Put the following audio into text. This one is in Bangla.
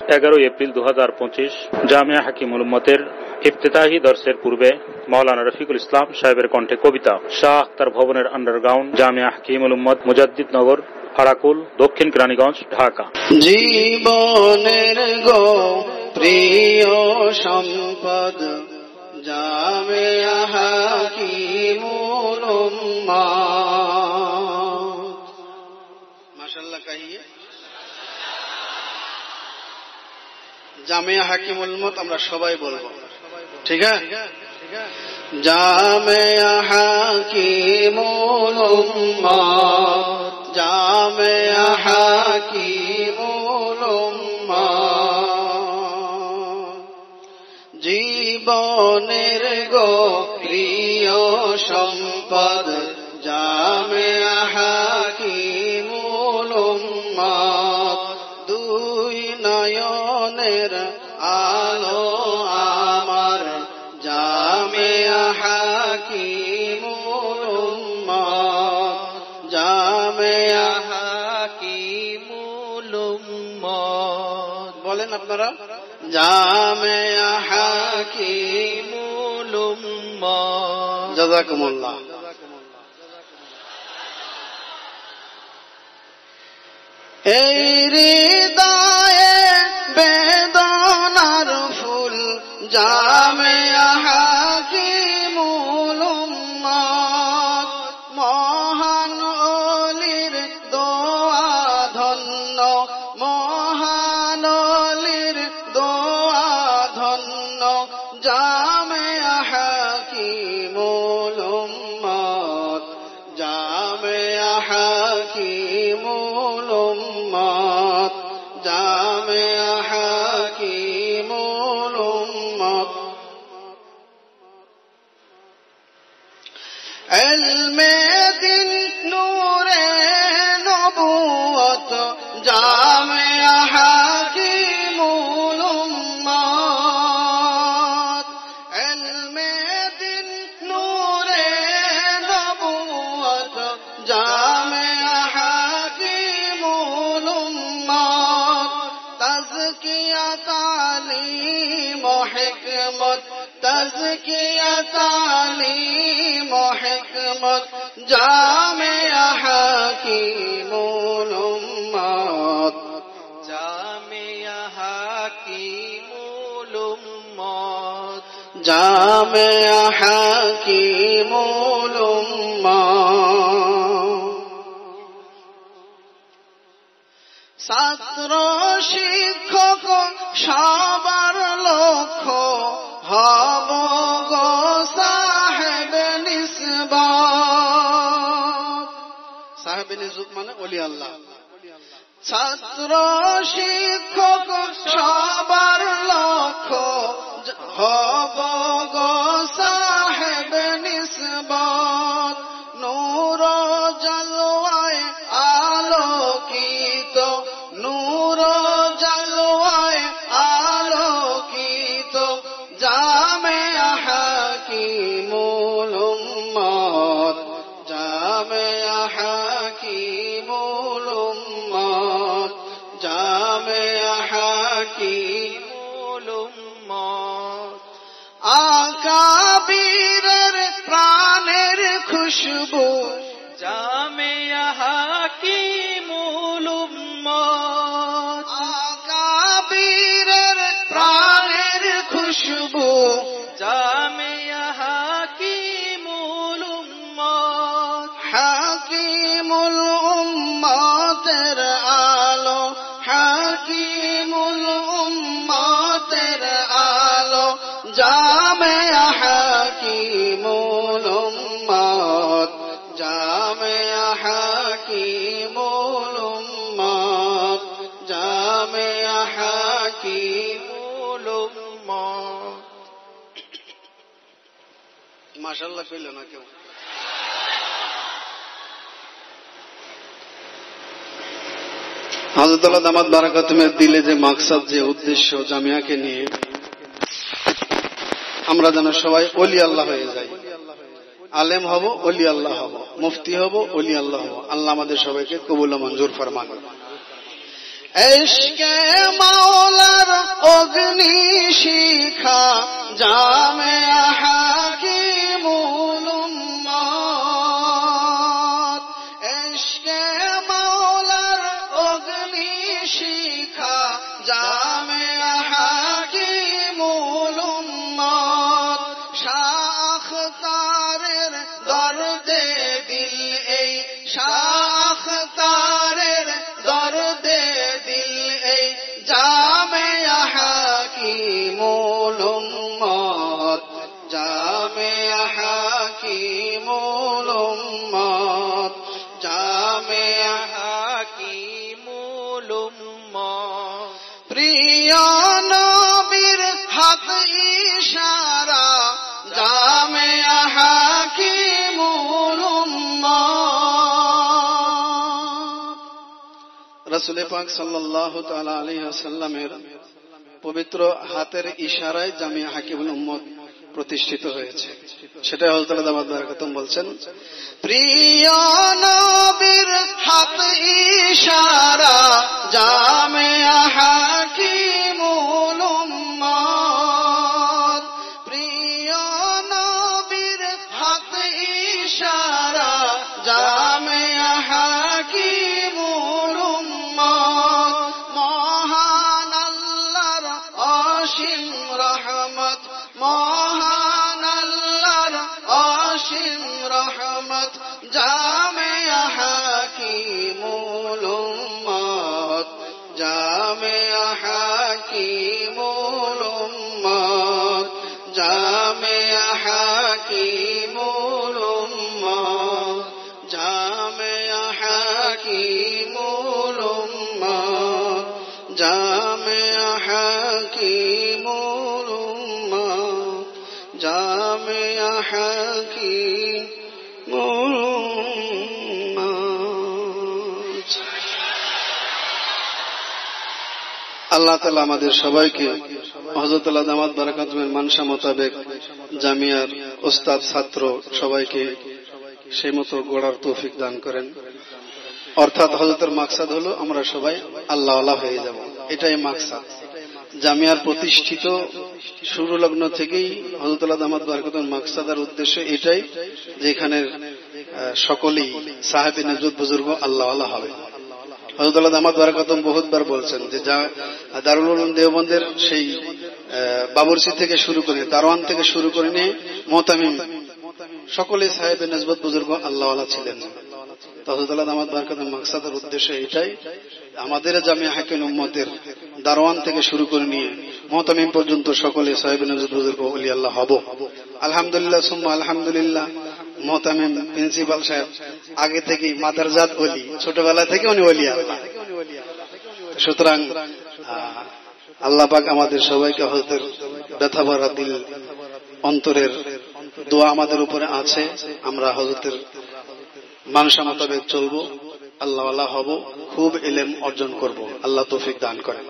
11 এপ্রিল 2025 জামিয়া হাকিমুল উম্মতের ইফতিতাহি দর্সের পূর্বে মাওলানা রফিকুল ইসলাম সাহেবের কণ্ঠে কবিতা শাহ আখতার ভবনের আন্ডারগ্রাউন্ড, জামিয়া হাকিমুল উম্মত, মুজাদ্দিদ নগর, ফারাকুল, দক্ষিণ কেরানীগঞ্জ, ঢাকা। জীবনের গো প্রিয় সম্পদ জামিয়া হাকিমুল উম্মত। মাশাআল্লাহ কহিয়ে। জামিয়া হাকিমুল উম্মত আমরা সবাই বলবো, ঠিক আছে? জামিয়া হাকিমুল উম্মত, জামিয়া হাকিমুল উম্মত। জীবনের গো প্রিয় সম্পদ জামিয়া হাকিমুল উম্মত। দুই নয়নের আলো আমার জামিয়া হাকিমুল উম্মত, জামিয়া হাকিমুল উম্মত। বলেন আপনারা, জামিয়া হাকিমুল উম্মত। জাযাকুমুল্লাহ। এই হৃদয়ে বেদনার ফুল জামিয়া হাকিমুল উম্মত। মহান ওলির দোয়া ধন্য, মহান ওলির দোয়া ধন্য জামিয়া হাকিমুল উম্মত, জামিয়া হাকিমুল উম্মত, জামিয়া হাকিমুল উম্মত। ইলমে দিন নূরে নবুয়ত জামিয়া হাকিমুল উম্মত। ইলমে দিন নূরে নবুয়ত জামিয়া হাকিমুল উম্মত। তাজকিয়া তালিম ও হিকমত, তাজকিয়া তালিম ও হিকমত জামিয়া হাকিমুল উম্মত, জামিয়া হাকিমুল উম্মত, জামিয়া হাকিমুল উম্মত। ছাত্র শিক্ষক সবার লক্ষ্য হব গো সাহেব নিসবত। সাহেব নিসবত মানে ওলি আল্লাহ। ছাত্র শিক্ষক সবার লক্ষ্য হব গো সাহেব নিসবত। নূর জলওয়ায় আলোকিত, নূর জলওয়ায় আলোকিত জামিয়া হাকিমুল উম্মত, জামিয়া হাকিমুল উম্মত, জামিয়া হাকিমুল উম্মত। আকাবিরের প্রাণের খুশবু জামিয়া হাকিমুল উম্মত। আকাবিরের প্রাণের খুশবু জামিয়া হাকিমুল উম্মত। হাকিমুল উম্মতের আলো, হাকিমুল উম্মতের আলো জামিয়া হাকিমুল উম্মত, জামিয়া হাকিমুল উম্মত, জামিয়া হাকিমুল উম্মত। মাশাআল্লাহ কইল না কেউ? হযরত আল্লাহ দামাত বারাকাতুমের দিলে যে মাকসাদ, যে উদ্দেশ্য জামিয়াকে নিয়ে, আমরা যেন সবাই ওলি আল্লাহ হয়ে যাই। আলেম হব, ওলি আল্লাহ হব, মুফতি হব, ওলি আল্লাহ হব। আল্লাহ আমাদের সবাইকে কবুল ও মঞ্জুর ফরমান। ইশকে মাওলা শিখা জামিয়া হাকিমুল উম্মত ইশকে মাওলার অগ্নি শিখা জামিয়া হাকিমুল উম্মত শাহ তারের দর্দে দিল এই শাহ তারের দর্দে দিল এই জামিয়া হাকিমুল উম্মত জামিয়া হাকিমুল উম্মত জামিয়া হাকিমুল উম্মত প্রিয় নবীর হাত ইশারা জামিয়া হাকিমুল উম্মত রাসূল পাক সাল্লাল্লাহু তাআলা আলাইহি ওয়াসাল্লামের পবিত্র হাতের ইশারায় জামিয়া হাকিমুল উম্মত প্রতিষ্ঠিত হয়েছে। সেটা হযরত দামাত বারাকাতুম বলছেন, প্রিয় নবীর হাত ইশারা জামিয়া হাকিমুল উম্মত প্রিয় নবীর হাত ইশারা জামিয়া হাকিমুল উম্মত মহান আল্লাহর অসীম রহমত মহান আল্লাহর অসীম রহমত জামিয়া হাকিমুল উম্মত জামিয়া হাকিমুল উম্মত জামিয়া হাকিমুল উম্মত জামিয়া হাকিমুল উম্মত জামিয়া হাকিমুল উম্মত জামিয়া হাকিমুল উম্মত। আল্লাহ তাআলা আমাদের সবাইকে হযরত দামাত বারাকাতুমের মানসা মোতাবেক জামিয়ার ওস্তাদ ছাত্র সবাইকে সেই মতো গড়ার তৌফিক দান করেন। অর্থাৎ হযরতের মাকসাদ হলো আমরা সবাই আল্লাহ আল্লাহ হয়ে যাব, এটাই মাকসাদ। জামিয়ার প্রতিষ্ঠিত শুরু লগ্ন থেকেই হযরত দামাত বারাকাতুমের মাকসাদ আর উদ্দেশ্য এটাই যে এখানে সকলেই সাহেবে নজরুল বুজুর্গ আল্লাহ আল্লাহ হবে। হযরত দামাত বারাকাতুম বহুতবার বলছেন যে দারুল উলুম দেওবন্দের সেই বাবরচি থেকে শুরু করে দারওয়ান থেকে শুরু করে নিয়ে মুতামিম সকলে সাহেবে নজরুল বুজুর্গ আল্লাহ আল্লাহ ছিলেন। হযরত দামাত বারাকাতুম মাকসাদের উদ্দেশ্য এটাই আমাদের জামিয়া হাকিমুল উম্মতের দারওয়ান থেকে শুরু করে নিয়ে মুতামিম পর্যন্ত সকলে সাহেবে নজরুল বুজুর্গ ওলি আল্লাহ হব। আলহামদুলিল্লাহ সুম্মা আলহামদুলিল্লাহ। মুতামিম প্রিন্সিপাল সাহেব আগে থেকেই মাদারজাত ওলি, ছোটবেলা থেকে উনি ওলি আল্লাহ। সুতরাং আল্লাহ পাক আমাদের সবাইকে হযরতের ব্যথা ভরা দিল অন্তরের দোয়া আমাদের উপরে আছে। আমরা হযরতের মানসা মোতাবেক চলবো, আল্লাহ আল্লাহ হব, খুব ইলম অর্জন করব। আল্লাহ তৌফিক দান করেন।